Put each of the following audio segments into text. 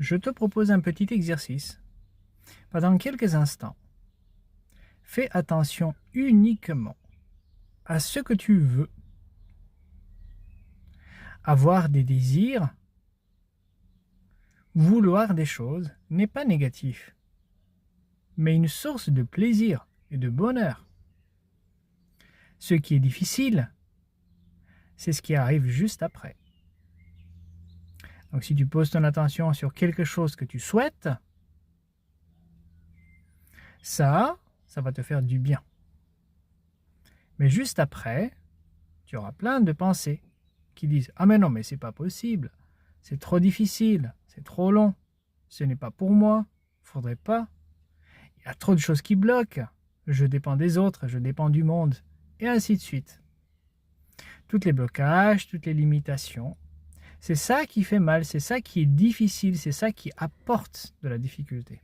je te propose un petit exercice. Pendant quelques instants, fais attention uniquement à ce que tu veux. Avoir des désirs, vouloir des choses n'est pas négatif, mais une source de plaisir et de bonheur. Ce qui est difficile, c'est ce qui arrive juste après. Donc si tu poses ton attention sur quelque chose que tu souhaites, ça va te faire du bien. Mais juste après, tu auras plein de pensées qui disent « Ah mais non, mais c'est pas possible, c'est trop difficile, c'est trop long, ce n'est pas pour moi, faudrait pas, il y a trop de choses qui bloquent, je dépends des autres, je dépends du monde, et ainsi de suite. » Tous les blocages, toutes les limitations, c'est ça qui fait mal, c'est ça qui est difficile, c'est ça qui apporte de la difficulté.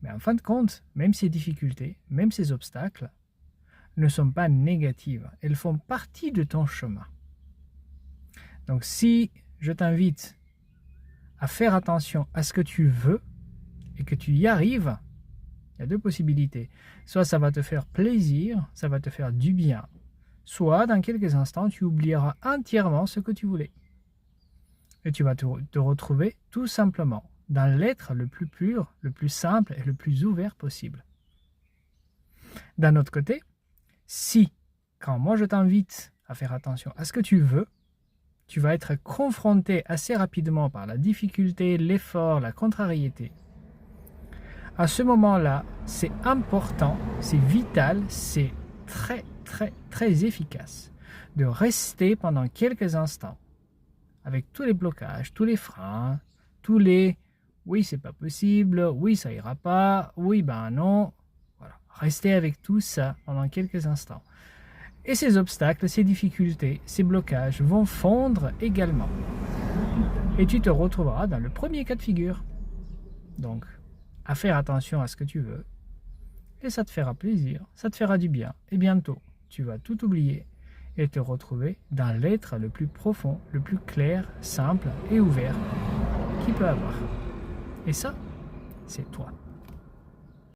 Mais en fin de compte, même ces difficultés, même ces obstacles, ne sont pas négatives, elles font partie de ton chemin. Donc si je t'invite à faire attention à ce que tu veux et que tu y arrives, il y a deux possibilités. Soit ça va te faire plaisir, ça va te faire du bien, soit dans quelques instants tu oublieras entièrement ce que tu voulais. Et tu vas te retrouver tout simplement dans l'être le plus pur, le plus simple et le plus ouvert possible. D'un autre côté, si, quand moi je t'invite à faire attention à ce que tu veux, tu vas être confronté assez rapidement par la difficulté, l'effort, la contrariété. À ce moment-là, c'est important, c'est vital, c'est très efficace de rester pendant quelques instants avec tous les blocages, tous les freins, tous les « oui, c'est pas possible »,« oui, ça ira pas »,« oui, ben non ». Voilà. Rester avec tout ça pendant quelques instants. Et ces obstacles, ces difficultés, ces blocages vont fondre également. Et tu te retrouveras dans le premier cas de figure. Donc, à faire attention à ce que tu veux. Et ça te fera plaisir, ça te fera du bien. Et bientôt, tu vas tout oublier et te retrouver dans l'être le plus profond, le plus clair, simple et ouvert qu'il peut avoir. Et ça, c'est toi.